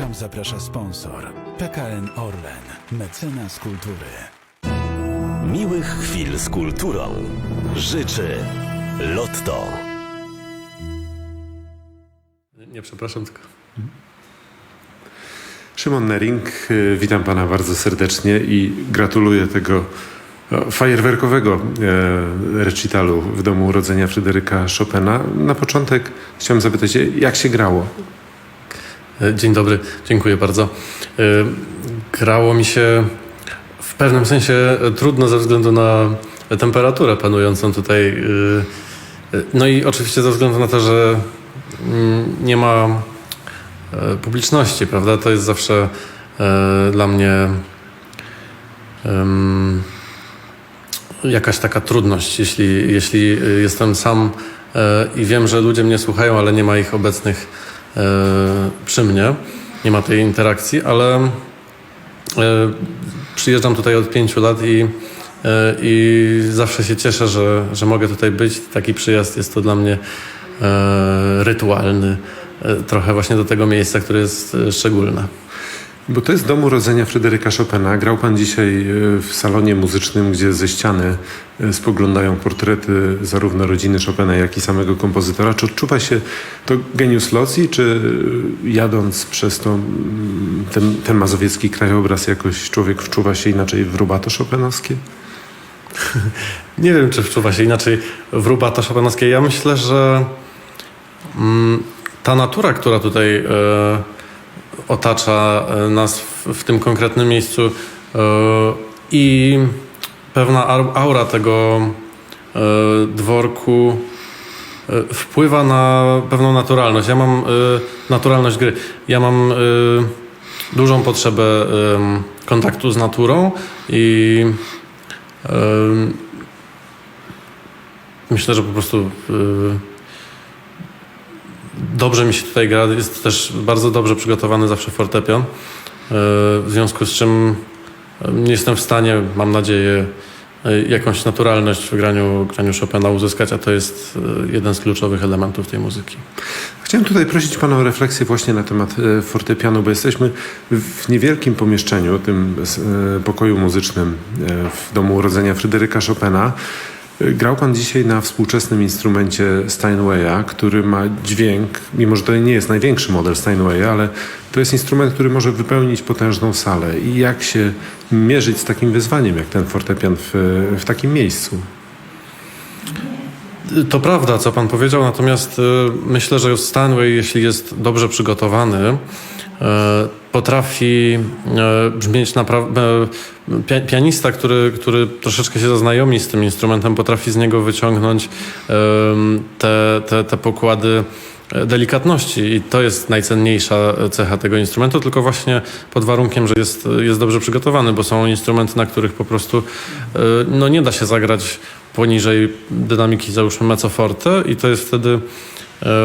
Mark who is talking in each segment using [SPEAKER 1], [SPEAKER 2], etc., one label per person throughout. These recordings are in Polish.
[SPEAKER 1] program zaprasza sponsor PKN Orlen, mecenas kultury.
[SPEAKER 2] Miłych chwil z kulturą życzy Lotto.
[SPEAKER 3] Nie, przepraszam, tylko...
[SPEAKER 4] Szymon Nering, witam pana bardzo serdecznie i gratuluję tego fajerwerkowego recitalu w domu urodzenia Fryderyka Chopina. Na początek chciałem zapytać, jak się grało?
[SPEAKER 3] Dzień dobry, dziękuję bardzo. Grało mi się w pewnym sensie trudno ze względu na temperaturę panującą tutaj. No i oczywiście ze względu na to, że nie ma publiczności, prawda? To jest zawsze dla mnie jakaś taka trudność, jeśli jestem sam i wiem, że ludzie mnie słuchają, ale nie ma ich obecnych przy mnie, nie ma tej interakcji, ale przyjeżdżam tutaj od 5 lat i zawsze się cieszę, że mogę tutaj być. Taki przyjazd jest to dla mnie rytualny, trochę właśnie do tego miejsca, które jest szczególne.
[SPEAKER 4] Bo to jest dom urodzenia Fryderyka Chopina. Grał pan dzisiaj w salonie muzycznym, gdzie ze ściany spoglądają portrety zarówno rodziny Chopina, jak i samego kompozytora. Czy odczuwa się to genius loci, czy jadąc przez ten mazowiecki krajobraz jakoś człowiek wczuwa się inaczej w rubato chopinowskie?
[SPEAKER 3] Nie wiem, czy wczuwa się inaczej w rubato chopinowskie. Ja myślę, że ta natura, która tutaj otacza nas w tym konkretnym miejscu i pewna aura tego dworku wpływa na pewną naturalność. Ja mam naturalność gry. Ja mam dużą potrzebę kontaktu z naturą i myślę, że po prostu dobrze mi się tutaj gra. Jest też bardzo dobrze przygotowany zawsze fortepian. W związku z czym jestem w stanie, mam nadzieję, jakąś naturalność w graniu Chopina uzyskać, a to jest jeden z kluczowych elementów tej muzyki.
[SPEAKER 4] Chciałem tutaj prosić pana o refleksję właśnie na temat fortepianu, bo jesteśmy w niewielkim pomieszczeniu, tym pokoju muzycznym w domu urodzenia Fryderyka Chopina. Grał pan dzisiaj na współczesnym instrumencie Steinwaya, który ma dźwięk, mimo że to nie jest największy model Steinwaya, ale to jest instrument, który może wypełnić potężną salę. I jak się mierzyć z takim wyzwaniem, jak ten fortepian w takim miejscu?
[SPEAKER 3] To prawda, co pan powiedział, natomiast myślę, że Steinway, jeśli jest dobrze przygotowany, potrafi brzmieć naprawdę... Pianista, który troszeczkę się zaznajomi z tym instrumentem, potrafi z niego wyciągnąć te pokłady delikatności i to jest najcenniejsza cecha tego instrumentu, tylko właśnie pod warunkiem, że jest dobrze przygotowany, bo są instrumenty, na których po prostu nie da się zagrać poniżej dynamiki, załóżmy mezzo forte i to jest wtedy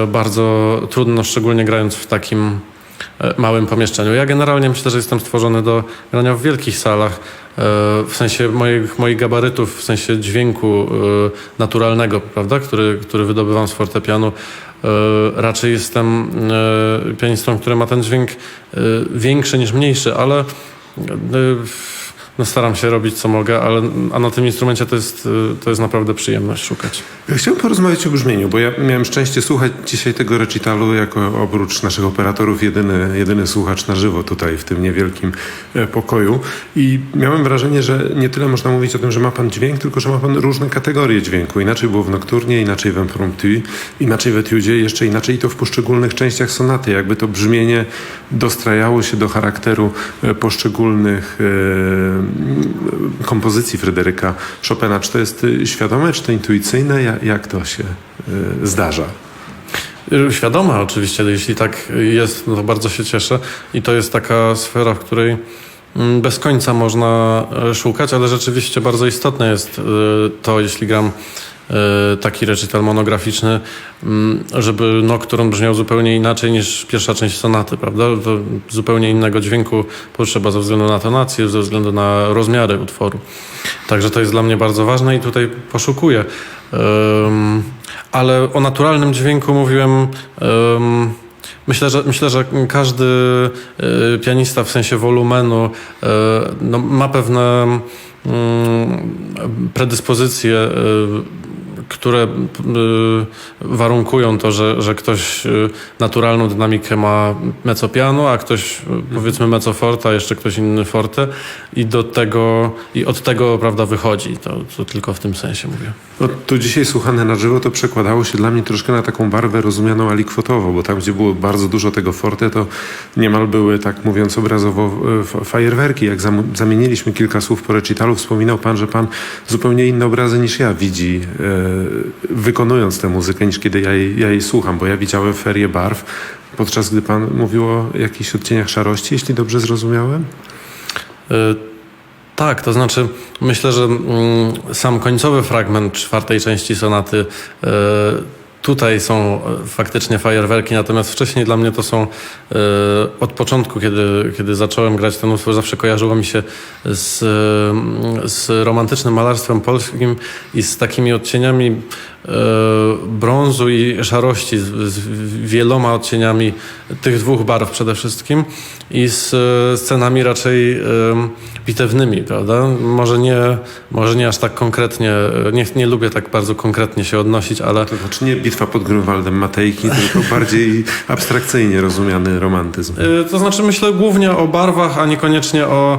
[SPEAKER 3] bardzo trudno, szczególnie grając w takim małym pomieszczeniu. Ja generalnie myślę, że jestem stworzony do grania w wielkich salach, w sensie moich gabarytów, w sensie dźwięku naturalnego, prawda, który wydobywam z fortepianu. Raczej jestem pianistą, który ma ten dźwięk większy niż mniejszy, ale staram się robić co mogę, a na tym instrumencie to jest naprawdę przyjemność szukać.
[SPEAKER 4] Chciałem porozmawiać o brzmieniu, bo ja miałem szczęście słuchać dzisiaj tego recitalu jako oprócz naszych operatorów jedyny słuchacz na żywo tutaj w tym niewielkim pokoju i miałem wrażenie, że nie tyle można mówić o tym, że ma pan dźwięk, tylko że ma pan różne kategorie dźwięku. Inaczej było w nocturnie, inaczej w impromptu, inaczej w etiudzie, jeszcze inaczej to w poszczególnych częściach sonaty. Jakby to brzmienie dostrajało się do charakteru poszczególnych kompozycji Fryderyka Chopina. Czy to jest świadome, czy to intuicyjne? Jak to się zdarza?
[SPEAKER 3] Świadome oczywiście, jeśli tak jest, no to bardzo się cieszę i to jest taka sfera, w której bez końca można szukać, ale rzeczywiście bardzo istotne jest to, jeśli gram taki recital monograficzny, żeby nocturn brzmiał zupełnie inaczej niż pierwsza część sonaty, prawda? To zupełnie innego dźwięku potrzeba ze względu na tonację, ze względu na rozmiary utworu. Także to jest dla mnie bardzo ważne i tutaj poszukuję. Ale o naturalnym dźwięku mówiłem Myślę, że każdy pianista w sensie wolumenu no, ma pewne predyspozycje, które warunkują to, że ktoś naturalną dynamikę ma mezzo-piano, a ktoś powiedzmy mezzo-forte, a jeszcze ktoś inny forte i od tego prawda wychodzi. To tylko w tym sensie mówię.
[SPEAKER 4] No, to dzisiaj słuchane na żywo to przekładało się dla mnie troszkę na taką barwę rozumianą alikwotową, bo tam, gdzie było bardzo dużo tego forte, to niemal były, tak mówiąc obrazowo, fajerwerki. Jak zamieniliśmy kilka słów po recitalu, wspominał pan, że pan zupełnie inne obrazy niż ja widzi, wykonując tę muzykę, niż kiedy ja jej słucham, bo ja widziałem ferię barw, podczas gdy pan mówił o jakichś odcieniach szarości, jeśli dobrze zrozumiałem?
[SPEAKER 3] Tak, to znaczy myślę, że sam końcowy fragment czwartej części sonaty tutaj są faktycznie fajerwerki, natomiast wcześniej dla mnie to są od początku, kiedy zacząłem grać ten utwór, zawsze kojarzyło mi się z romantycznym malarstwem polskim i z takimi odcieniami brązu i szarości, z wieloma odcieniami tych dwóch barw przede wszystkim i z scenami raczej bitewnymi, prawda? Może nie aż tak konkretnie, nie lubię tak bardzo konkretnie się odnosić, ale...
[SPEAKER 4] To znaczy nie bitwa pod Grunwaldem Matejki, tylko bardziej abstrakcyjnie rozumiany romantyzm.
[SPEAKER 3] To znaczy myślę głównie o barwach, a niekoniecznie o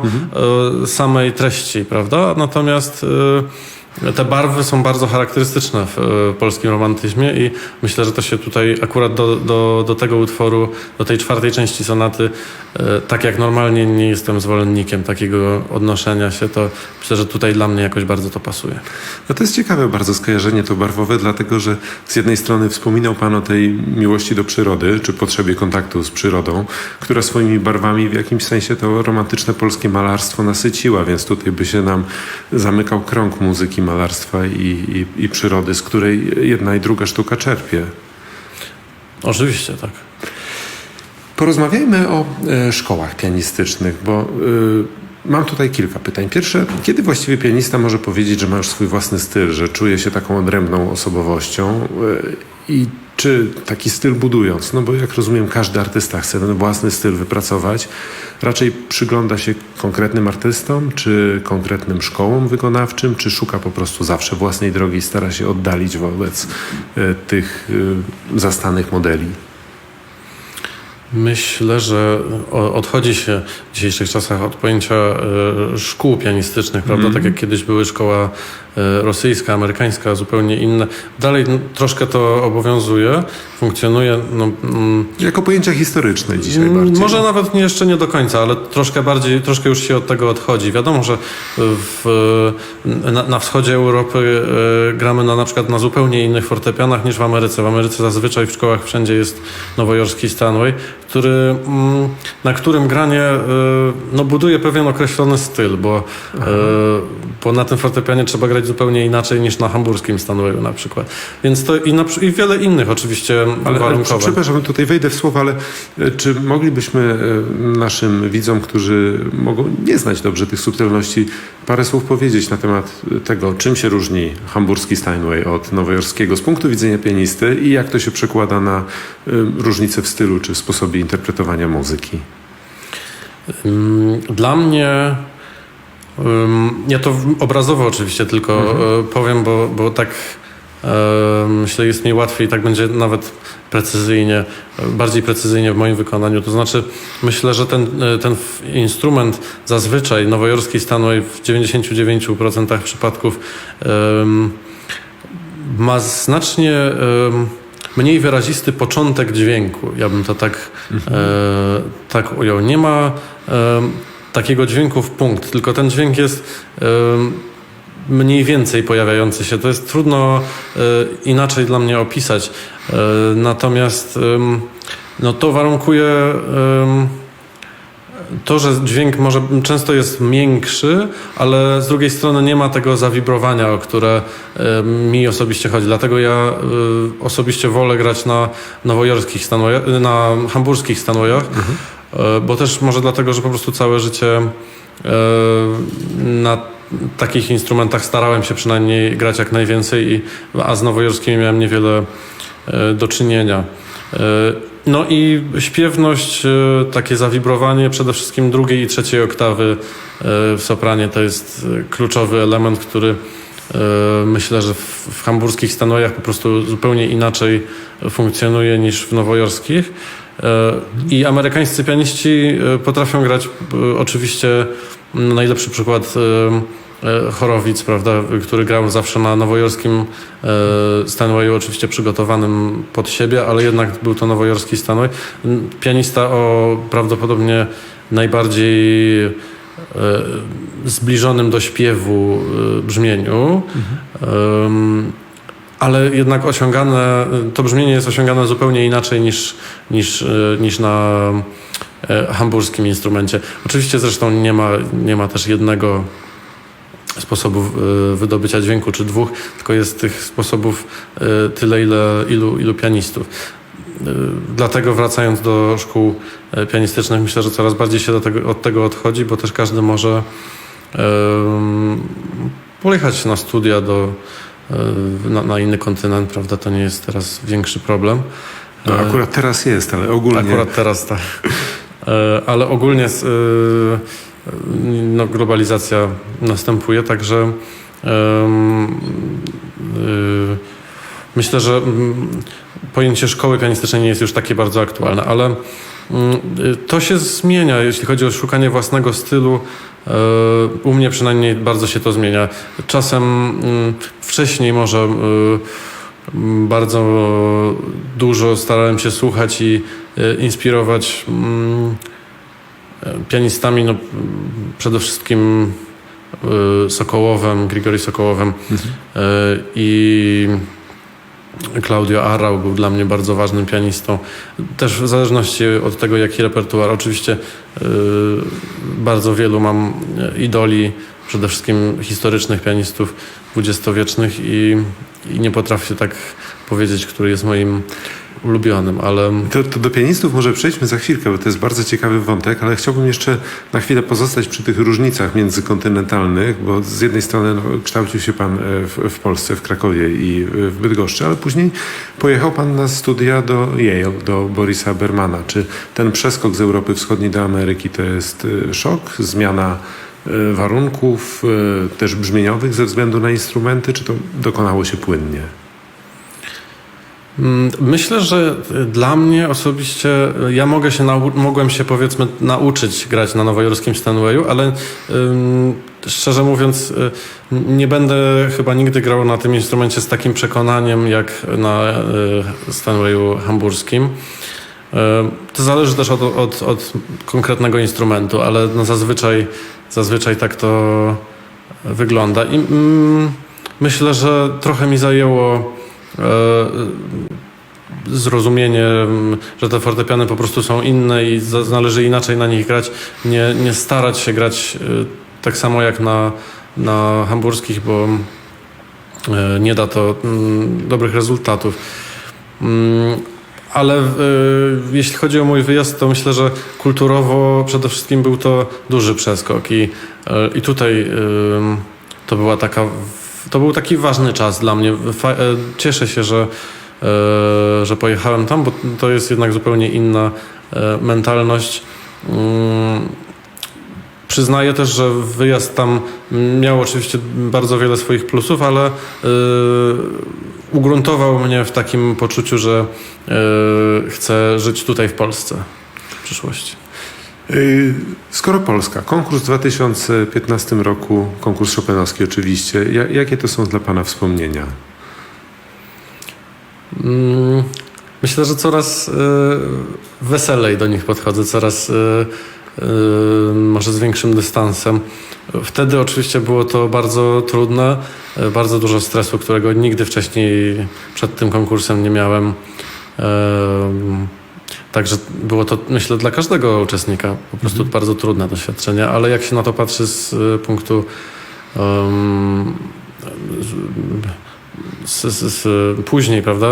[SPEAKER 3] samej treści, prawda? Natomiast te barwy są bardzo charakterystyczne w polskim romantyzmie i myślę, że to się tutaj akurat do tego utworu, do tej czwartej części sonaty, tak jak normalnie nie jestem zwolennikiem takiego odnoszenia się, to myślę, że tutaj dla mnie jakoś bardzo to pasuje.
[SPEAKER 4] No to jest ciekawe bardzo skojarzenie to barwowe, dlatego że z jednej strony wspominał pan o tej miłości do przyrody, czy potrzebie kontaktu z przyrodą, która swoimi barwami w jakimś sensie to romantyczne polskie malarstwo nasyciła, więc tutaj by się nam zamykał krąg muzyki, malarstwa i przyrody, z której jedna i druga sztuka czerpie.
[SPEAKER 3] Oczywiście, tak.
[SPEAKER 4] Porozmawiajmy o szkołach pianistycznych, bo mam tutaj kilka pytań. Pierwsze, kiedy właściwie pianista może powiedzieć, że ma już swój własny styl, że czuje się taką odrębną osobowością i czy taki styl budując, no bo jak rozumiem każdy artysta chce ten własny styl wypracować, raczej przygląda się konkretnym artystom, czy konkretnym szkołom wykonawczym, czy szuka po prostu zawsze własnej drogi i stara się oddalić wobec tych zastanych modeli?
[SPEAKER 3] Myślę, że odchodzi się w dzisiejszych czasach od pojęcia szkół pianistycznych, prawda? Tak jak kiedyś były szkoła rosyjska, amerykańska, zupełnie inne. Dalej troszkę to obowiązuje, funkcjonuje.
[SPEAKER 4] Jako pojęcia historyczne dzisiaj bardziej.
[SPEAKER 3] Może nawet jeszcze nie do końca, ale troszkę już się od tego odchodzi. Wiadomo, że na wschodzie Europy gramy na przykład na zupełnie innych fortepianach niż w Ameryce. W Ameryce zazwyczaj w szkołach wszędzie jest nowojorski Steinway, na którym granie buduje pewien określony styl, bo na tym fortepianie trzeba grać zupełnie inaczej niż na hamburskim Steinwayu na przykład. Więc to i wiele innych oczywiście warunkowań.
[SPEAKER 4] Przepraszam, tutaj wejdę w słowo, ale czy moglibyśmy naszym widzom, którzy mogą nie znać dobrze tych subtelności, parę słów powiedzieć na temat tego, czym się różni hamburski Steinway od nowojorskiego z punktu widzenia pianisty i jak to się przekłada na różnice w stylu czy w sposobie interpretowania muzyki?
[SPEAKER 3] Dla mnie ja to obrazowo oczywiście tylko powiem, bo tak myślę jest mi łatwiej, tak będzie nawet bardziej precyzyjnie w moim wykonaniu. To znaczy myślę, że ten instrument zazwyczaj nowojorski Steinway w 99% przypadków ma znacznie mniej wyrazisty początek dźwięku. Ja bym to tak ujął. Nie ma takiego dźwięku w punkt, tylko ten dźwięk jest mniej więcej pojawiający się. To jest trudno inaczej dla mnie opisać. Natomiast to warunkuje to, że dźwięk może często jest miększy, ale z drugiej strony nie ma tego zawibrowania, o które mi osobiście chodzi. Dlatego ja osobiście wolę grać na nowojorskich Steinwayach, na hamburskich Steinwayach, bo też może dlatego, że po prostu całe życie na takich instrumentach starałem się przynajmniej grać jak najwięcej, a z nowojorskimi miałem niewiele do czynienia. No i śpiewność, takie zawibrowanie przede wszystkim drugiej i trzeciej oktawy w sopranie to jest kluczowy element, który myślę, że w hamburskich Steinwayach po prostu zupełnie inaczej funkcjonuje niż w nowojorskich. I amerykańscy pianiści potrafią grać, oczywiście najlepszy przykład Horowitz, prawda, który grał zawsze na nowojorskim Steinwayu, oczywiście przygotowanym pod siebie, ale jednak był to nowojorski Steinway. Pianista o prawdopodobnie najbardziej zbliżonym do śpiewu brzmieniu, ale jednak to brzmienie jest osiągane zupełnie inaczej niż na hamburskim instrumencie. Oczywiście zresztą nie ma też jednego sposobu wydobycia dźwięku, czy dwóch, tylko jest tych sposobów tyle, ilu pianistów. Dlatego wracając do szkół pianistycznych, myślę, że coraz bardziej się od tego odchodzi, bo też każdy może pojechać na studia na inny kontynent, prawda? To nie jest teraz większy problem.
[SPEAKER 4] No, akurat teraz jest, ale ogólnie...
[SPEAKER 3] Akurat teraz tak. Ale ogólnie globalizacja następuje, także myślę, że pojęcie szkoły pianistycznej nie jest już takie bardzo aktualne, ale to się zmienia, jeśli chodzi o szukanie własnego stylu. U mnie przynajmniej bardzo się to zmienia. Czasem wcześniej może bardzo dużo starałem się słuchać i inspirować pianistami, przede wszystkim Grigory Sokołowem i Claudio Arrau był dla mnie bardzo ważnym pianistą. Też w zależności od tego, jaki repertuar. Oczywiście bardzo wielu mam idoli, przede wszystkim historycznych pianistów dwudziestowiecznych i nie potrafię tak powiedzieć, który jest moim ulubionym, ale...
[SPEAKER 4] To do pianistów może przejdźmy za chwilkę, bo to jest bardzo ciekawy wątek, ale chciałbym jeszcze na chwilę pozostać przy tych różnicach międzykontynentalnych, bo z jednej strony kształcił się pan w Polsce, w Krakowie i w Bydgoszczy, ale później pojechał pan na studia do Yale, do Borisa Bermana. Czy ten przeskok z Europy Wschodniej do Ameryki to jest szok, zmiana warunków też brzmieniowych ze względu na instrumenty, czy to dokonało się płynnie?
[SPEAKER 3] Myślę, że dla mnie osobiście mogłem się powiedzmy nauczyć grać na nowojorskim Steinwayu, ale szczerze mówiąc nie będę chyba nigdy grał na tym instrumencie z takim przekonaniem jak na Steinwayu hamburskim. To zależy też od konkretnego instrumentu, ale zazwyczaj tak to wygląda. I myślę, że trochę mi zajęło zrozumienie, że te fortepiany po prostu są inne i należy inaczej na nich grać. Nie starać się grać tak samo jak na hamburskich, bo nie da to dobrych rezultatów. Ale jeśli chodzi o mój wyjazd, to myślę, że kulturowo przede wszystkim był to duży przeskok i tutaj to był taki ważny czas dla mnie. Cieszę się, że pojechałem tam, bo to jest jednak zupełnie inna mentalność. Przyznaję też, że wyjazd tam miał oczywiście bardzo wiele swoich plusów, ale ugruntował mnie w takim poczuciu, że chcę żyć tutaj w Polsce w przyszłości.
[SPEAKER 4] Skoro Polska, konkurs w 2015 roku, konkurs chopinowski oczywiście, jakie to są dla pana wspomnienia?
[SPEAKER 3] Myślę, że coraz weselej do nich podchodzę, coraz może z większym dystansem. Wtedy oczywiście było to bardzo trudne, bardzo dużo stresu, którego nigdy wcześniej przed tym konkursem nie miałem. Także było to, myślę, dla każdego uczestnika po prostu bardzo trudne doświadczenie, ale jak się na to patrzy z punktu później, prawda,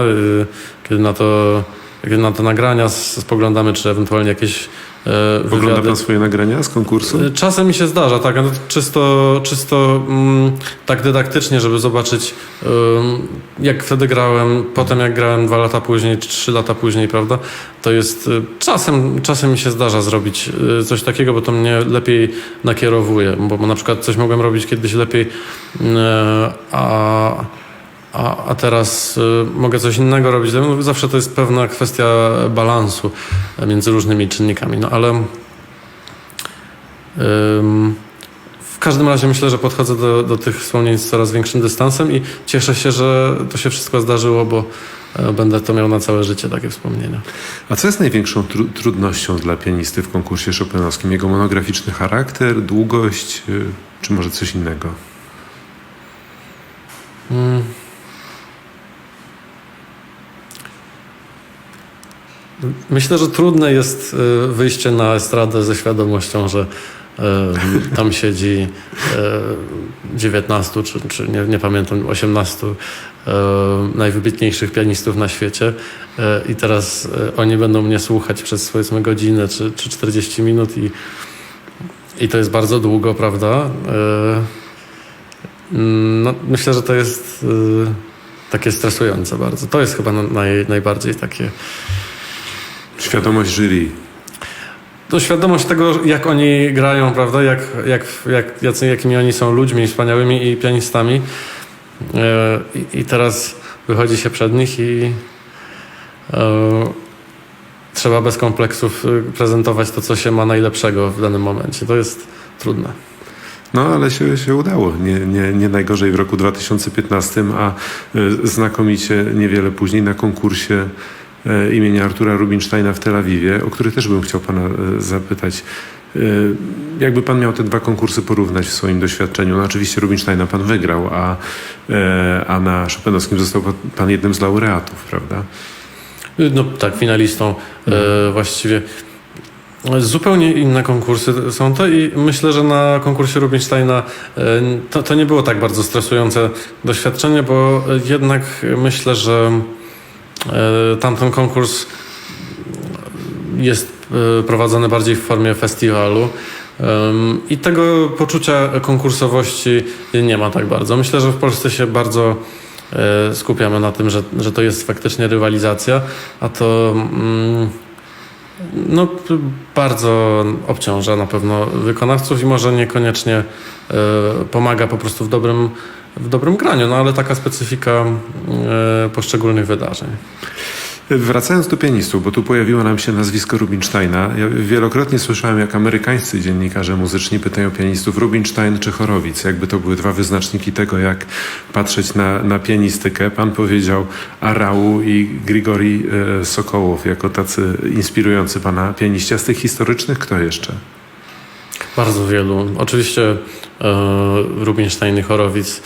[SPEAKER 3] kiedy na to jak na te nagrania, spoglądamy, czy ewentualnie jakieś
[SPEAKER 4] Ogląda
[SPEAKER 3] wywiady.
[SPEAKER 4] pan swoje nagrania z konkursu?
[SPEAKER 3] Czasem mi się zdarza, tak, no, czysto tak dydaktycznie, żeby zobaczyć, jak wtedy grałem, potem jak grałem 2 lata później, czy 3 lata później, prawda, to jest, czasem mi się zdarza zrobić coś takiego, bo to mnie lepiej nakierowuje, bo na przykład coś mogłem robić kiedyś lepiej, a teraz mogę coś innego robić. No, zawsze to jest pewna kwestia balansu między różnymi czynnikami. No ale w każdym razie myślę, że podchodzę do tych wspomnień z coraz większym dystansem i cieszę się, że to się wszystko zdarzyło, bo będę to miał na całe życie, takie wspomnienia.
[SPEAKER 4] A co jest największą trudnością dla pianisty w konkursie chopinowskim? Jego monograficzny charakter, długość, czy może coś innego?
[SPEAKER 3] Myślę, że trudne jest wyjście na estradę ze świadomością, że tam siedzi 19 czy nie pamiętam, 18 najwybitniejszych pianistów na świecie i teraz oni będą mnie słuchać przez powiedzmy godzinę czy 40 minut i to jest bardzo długo, prawda? No, myślę, że to jest takie stresujące bardzo. To jest chyba najbardziej takie...
[SPEAKER 4] Świadomość jury.
[SPEAKER 3] To świadomość tego, jak oni grają, prawda? Jakimi oni są ludźmi wspaniałymi i pianistami. I teraz wychodzi się przed nich i trzeba bez kompleksów prezentować to, co się ma najlepszego w danym momencie. To jest trudne.
[SPEAKER 4] No, ale się udało. Nie najgorzej w roku 2015, a znakomicie niewiele później na konkursie imienia Artura Rubinsteina w Tel Awiwie, o który też bym chciał pana zapytać. Jakby pan miał te 2 konkursy porównać w swoim doświadczeniu? No oczywiście Rubinsteina pan wygrał, a na Chopinowskim został pan jednym z laureatów, prawda?
[SPEAKER 3] No tak, finalistą właściwie. Zupełnie inne konkursy są to i myślę, że na konkursie Rubinsteina to nie było tak bardzo stresujące doświadczenie, bo jednak myślę, że tamten konkurs jest prowadzony bardziej w formie festiwalu i tego poczucia konkursowości nie ma tak bardzo. Myślę, że w Polsce się bardzo skupiamy na tym, że to jest faktycznie rywalizacja, a to no, bardzo obciąża na pewno wykonawców i może niekoniecznie pomaga po prostu w dobrym graniu, no ale taka specyfika poszczególnych wydarzeń.
[SPEAKER 4] Wracając do pianistów, bo tu pojawiło nam się nazwisko Rubinsteina. Ja wielokrotnie słyszałem, jak amerykańscy dziennikarze muzyczni pytają pianistów Rubinstein czy Horowitz. Jakby to były 2 wyznaczniki tego, jak patrzeć na pianistykę. Pan powiedział Arau i Grigori Sokołow jako tacy inspirujący pana pianiści. A z tych historycznych kto jeszcze?
[SPEAKER 3] Bardzo wielu. Oczywiście Rubinstein i Horowitz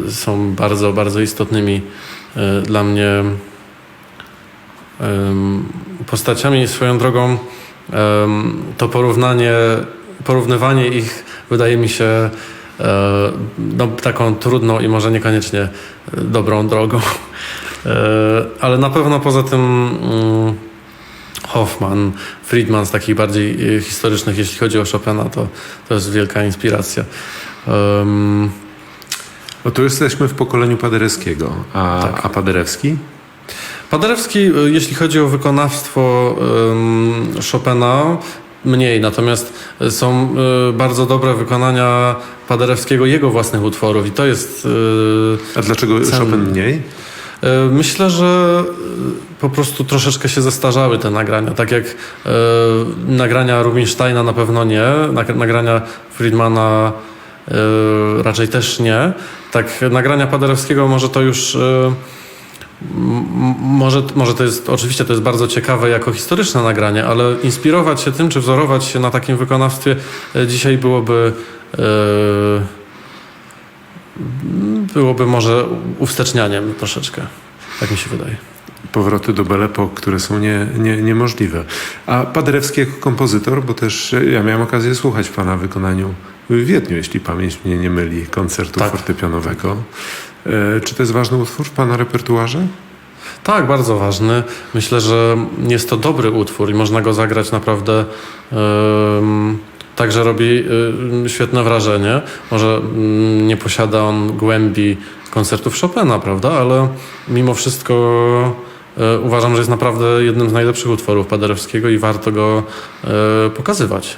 [SPEAKER 3] są bardzo, bardzo istotnymi dla mnie postaciami. Swoją drogą to porównywanie ich wydaje mi się no, taką trudną i może niekoniecznie dobrą drogą. Ale na pewno poza tym Hoffman, Friedman z takich bardziej historycznych, jeśli chodzi o Chopina, to jest wielka inspiracja.
[SPEAKER 4] No tu jesteśmy w pokoleniu Paderewskiego, a Paderewski?
[SPEAKER 3] Paderewski, jeśli chodzi o wykonawstwo Chopina, mniej, natomiast są bardzo dobre wykonania Paderewskiego, jego własnych utworów i to jest...
[SPEAKER 4] A dlaczego Chopin mniej?
[SPEAKER 3] Myślę, że po prostu troszeczkę się zestarzały te nagrania. Tak jak nagrania Rubinsteina na pewno nie, nagrania Friedmana raczej też nie. Tak nagrania Paderewskiego może to już... Może to jest, oczywiście to jest bardzo ciekawe jako historyczne nagranie, ale inspirować się tym, czy wzorować się na takim wykonawstwie dzisiaj byłoby może uwstecznianiem troszeczkę. Tak mi się wydaje.
[SPEAKER 4] Powroty do Belle Époque, które są niemożliwe. A Paderewski jako kompozytor, bo też ja miałem okazję słuchać w pana wykonaniu w Wiedniu, jeśli pamięć mnie nie myli, koncertu fortepianowego. Czy to jest ważny utwór w pana repertuarze?
[SPEAKER 3] Tak, bardzo ważny. Myślę, że jest to dobry utwór i można go zagrać naprawdę tak, że robi świetne wrażenie. Może nie posiada on głębi koncertów Chopina, prawda? Ale mimo wszystko uważam, że jest naprawdę jednym z najlepszych utworów Paderewskiego i warto go pokazywać.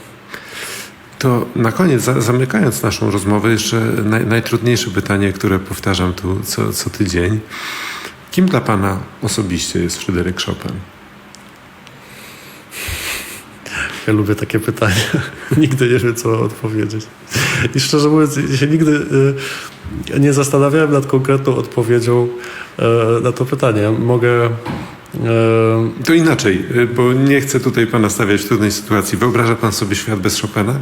[SPEAKER 4] To na koniec, zamykając naszą rozmowę, jeszcze najtrudniejsze pytanie, które powtarzam tu co tydzień. Kim dla pana osobiście jest Fryderyk Chopin?
[SPEAKER 3] Ja lubię takie pytania. Nigdy nie wiem, co odpowiedzieć. I szczerze mówiąc, się nigdy nie zastanawiałem nad konkretną odpowiedzią na to pytanie. Mogę...
[SPEAKER 4] To inaczej, bo nie chcę tutaj pana stawiać w trudnej sytuacji. Wyobraża pan sobie świat bez Chopina?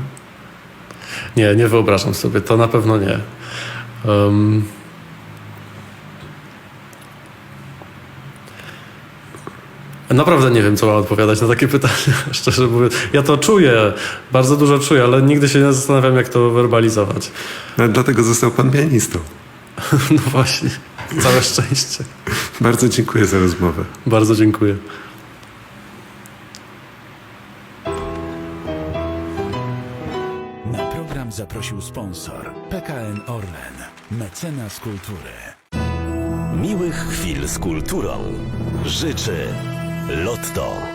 [SPEAKER 3] Nie wyobrażam sobie. To na pewno nie. Naprawdę nie wiem, co mam odpowiadać na takie pytania, szczerze mówiąc. Ja to czuję, bardzo dużo czuję, ale nigdy się nie zastanawiam, jak to werbalizować.
[SPEAKER 4] No, dlatego został pan pianistą.
[SPEAKER 3] No właśnie, całe szczęście.
[SPEAKER 4] Bardzo dziękuję za rozmowę.
[SPEAKER 3] Bardzo dziękuję.
[SPEAKER 1] Na program zaprosił sponsor PKN Orlen, mecenas kultury.
[SPEAKER 2] Miłych chwil z kulturą życzy Lotto.